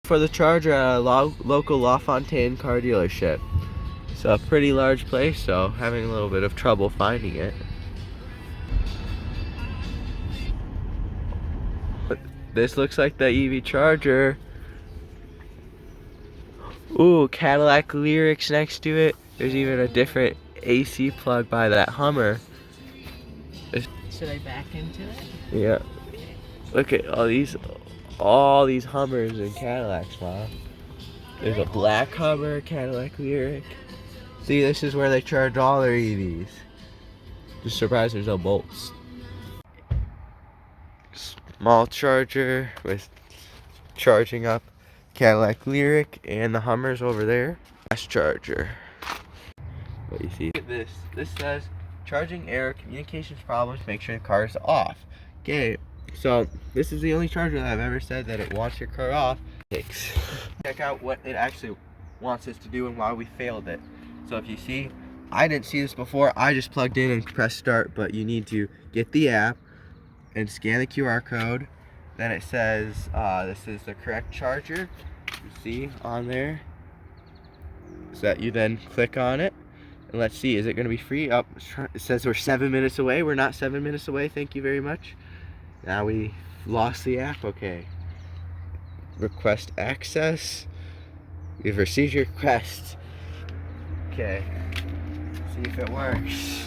for the charger at a local LaFontaine car dealership. It's a pretty large place, so having a little bit of trouble finding it. But this looks like the EV charger. Ooh, Cadillac Lyrics next to it. There's even a different AC plug by that Hummer. Should I back into it? Yeah. Look at all these Hummers and Cadillacs, Mom. There's a black Hummer, Cadillac Lyric. See, this is where they charge all their EVs. Just surprised there's no bolts. Small charger with charging up Cadillac Lyric and the Hummers over there. Fast charger. What you see? Look at this. This says charging error, communications problems, make sure the car is off. Okay, so this is the only charger that I've ever said that it wants your car off. Check out what it actually wants us to do and why we failed it. So if you see, I didn't see this before. I just plugged in and pressed start, but you need to get the app and scan the QR code. Then it says this is the correct charger. You see on there. So that you then click on it. And let's see, is it going to be free? Oh, it says we're 7 minutes away. We're not 7 minutes away. Thank you very much. Now we lost the app. Okay. Request access. We've received your request. Okay. See if it works.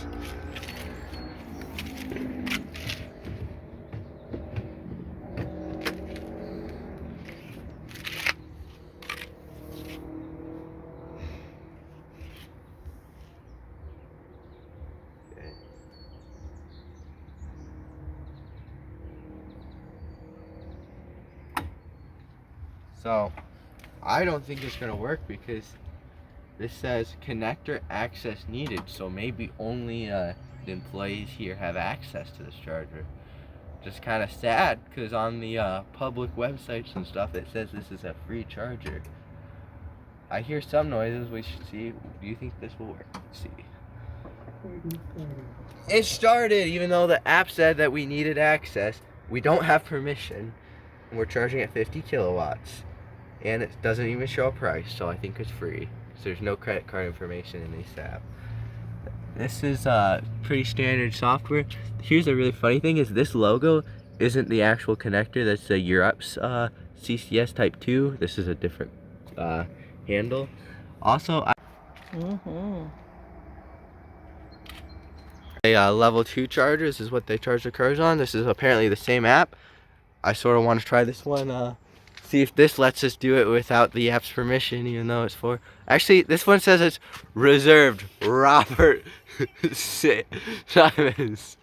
So, I don't think it's gonna work because this says connector access needed. So maybe only the employees here have access to this charger. Just kind of sad because on the public websites and stuff it says this is a free charger. I hear some noises. We should see. Do you think this will work? Let's see. It started even though the app said that we needed access. We don't have permission. And we're charging at 50 kilowatts. And it doesn't even show a price, so I think it's free. So there's no credit card information in this app. This is pretty standard software. Here's a really funny thing: is this logo isn't the actual connector. That's the Europe's CCS Type 2. This is a different handle. Also, a level 2 charger. This is what they charge the cars on. This is apparently the same app. I sort of want to try this one. See if this lets us do it without the app's permission, even though it's for... Actually, this one says it's reserved. Robert Simons.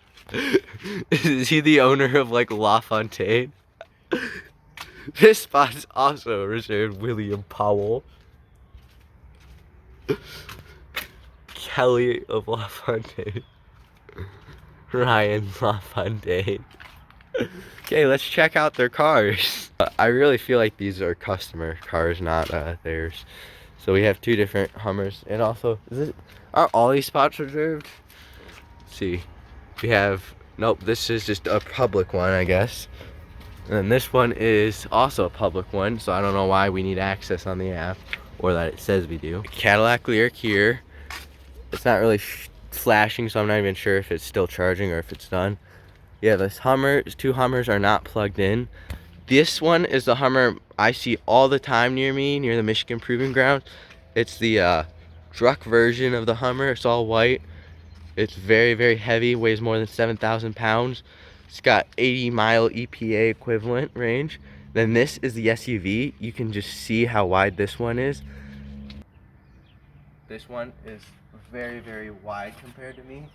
Is he the owner of, like, LaFontaine? This spot's also reserved William Powell. Kelly of LaFontaine. Ryan LaFontaine. Okay, let's check out their cars. I really feel like these are customer cars, not theirs. So we have two different Hummers, and also, are all these spots reserved? Let's see, we have, nope, this is just a public one, I guess. And then this one is also a public one, so I don't know why we need access on the app, or that it says we do. Cadillac Lyric here. It's not really flashing, so I'm not even sure if it's still charging or if it's done. Yeah, this Hummer, two Hummers are not plugged in. This one is the Hummer I see all the time near me, near the Michigan Proving Ground. It's the truck version of the Hummer. It's all white. It's very, very heavy, weighs more than 7,000 pounds. It's got 80-mile EPA equivalent range. Then this is the SUV. You can just see how wide this one is. This one is very, very wide compared to me.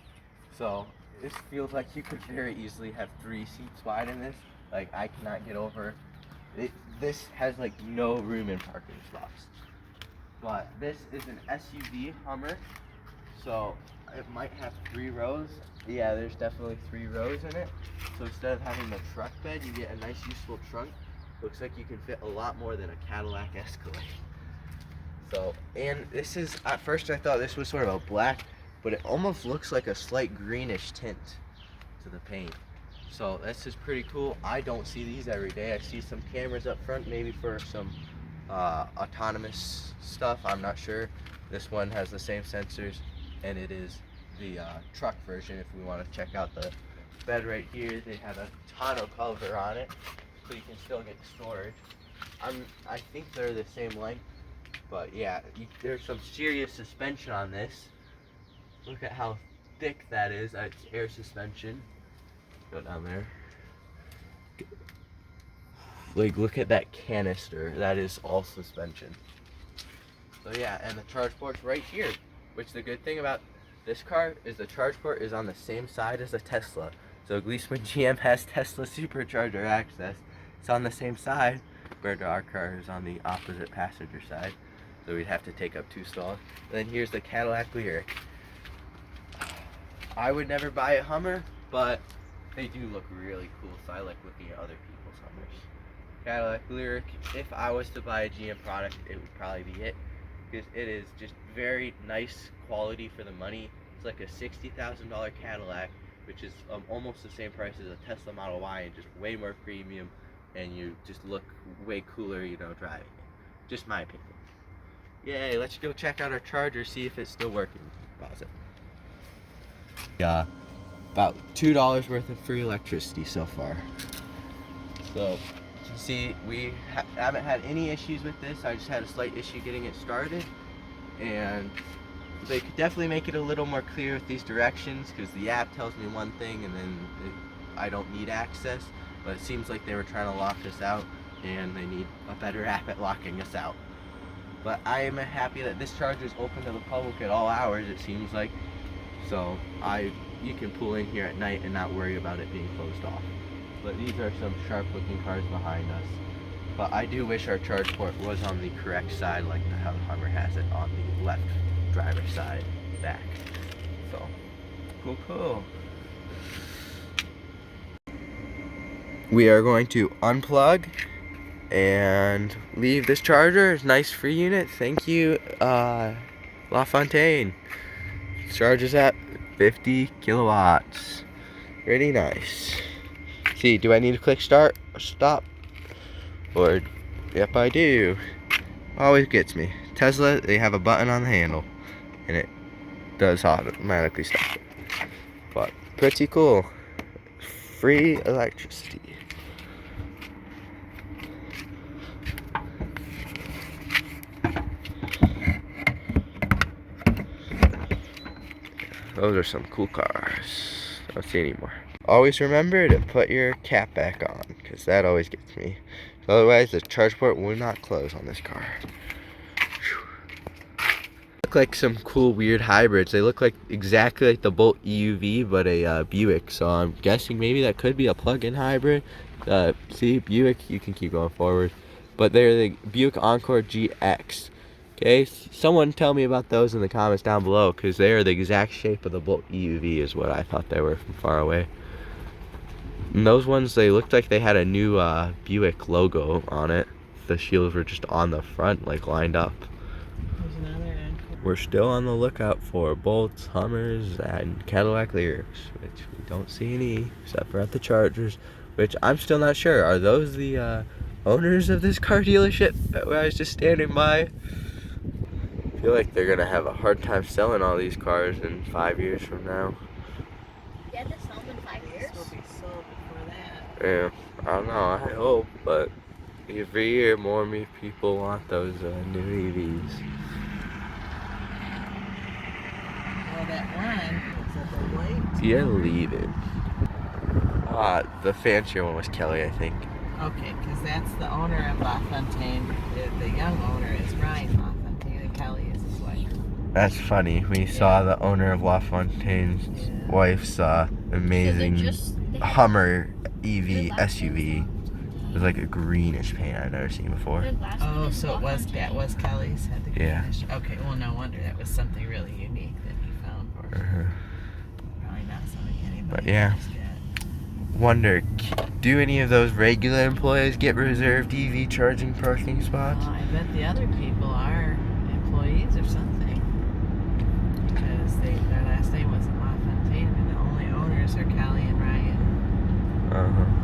So this feels like you could very easily have 3 seats wide in this. Like, I cannot get over it. This has like no room in parking spots. But this is an SUV Hummer, so it might have 3 rows. Yeah, there's definitely 3 rows in it. So instead of having the truck bed, you get a nice useful trunk. Looks like you can fit a lot more than a Cadillac Escalade. So, and this is, at first I thought this was sort of a black, but it almost looks like a slight greenish tint to the paint. So this is pretty cool. I don't see these every day. I see some cameras up front, maybe for some autonomous stuff. I'm not sure. This one has the same sensors, and it is the truck version. If we want to check out the bed right here, they have a tonneau cover on it, so you can still get storage. I think they're the same length, but yeah, there's some serious suspension on this. Look at how thick that is. It's air suspension. Go down there. Like, look at that canister. That is all suspension. So yeah, and the charge port's right here. Which the good thing about this car is the charge port is on the same side as a Tesla. So at least when GM has Tesla supercharger access, it's on the same side, where our car is on the opposite passenger side. So we'd have to take up 2 stalls. And then here's the Cadillac Lyriq. I would never buy a Hummer, but they do look really cool, so I like looking at other people's Hummers. Cadillac Lyriq, if I was to buy a GM product, it would probably be it, because it is just very nice quality for the money. It's like a $60,000 Cadillac, which is almost the same price as a Tesla Model Y, and just way more premium, and you just look way cooler, you know, driving it. Just my opinion. Yay, let's go check out our charger, see if it's still working. Pause it. Yeah, about $2 worth of free electricity so far. So, you can see we haven't had any issues with this. I just had a slight issue getting it started. And they could definitely make it a little more clear with these directions, because the app tells me one thing and then I don't need access. But it seems like they were trying to lock us out, and they need a better app at locking us out. But I am happy that this charger is open to the public at all hours, it seems like. So you can pull in here at night and not worry about it being closed off. But these are some sharp looking cars behind us. But I do wish our charge port was on the correct side, like how the Hummer has it on the left driver's side back. So cool. We are going to unplug and leave this charger. It's a nice free unit. Thank you, LaFontaine. Charges at 50 kilowatts. Pretty nice. See, do I need to click start or stop? Or, yep, I do. Always gets me. Tesla, they have a button on the handle, and it does automatically stop it. But pretty cool. Free electricity. Those are some cool cars. Don't see any more. Always remember to put your cap back on, because that always gets me. Otherwise, the charge port will not close on this car. Look like some cool weird hybrids. They look like exactly like the Bolt EUV, but a Buick. So I'm guessing maybe that could be a plug-in hybrid. See, Buick, you can keep going forward. But they're the Buick Encore GX. Okay, someone tell me about those in the comments down below, because they are the exact shape of the Bolt EUV is what I thought they were from far away. And those ones, they looked like they had a new Buick logo on it. The shields were just on the front, like lined up. There's another Encore. We're still on the lookout for Bolts, Hummers, and Cadillac Lyriqs, which we don't see any except for at the Chargers, which I'm still not sure. Are those the owners of this car dealership that I was just standing by? I feel like they're gonna have a hard time selling all these cars in 5 years from now. Yeah, this sold in 5 years. This will be sold before that. Yeah, I don't know, I hope, but every year more and more people want those new EVs. Oh, that one. Is that the white? Yeah, leave it. The fancier one was Kelly, I think. Okay, because that's the owner of LaFontaine. The young owner is Ryan LaFontaine, and Kelly is his wife. That's funny. We saw the owner of LaFontaine's wife's amazing Hummer EV SUV. It was like a greenish paint I've never seen before. Oh, so that was Kelly's? Had the Yeah. greenish. Okay, well, no wonder that was something really unique that he found for her. Probably not something anybody But yeah. else get. Wonder, do any of those regular employees get reserved EV charging parking spots? I bet the other people are employees or something. Because their last name wasn't LaFontaine, and the only owners are Kelly and Ryan. Uh-huh.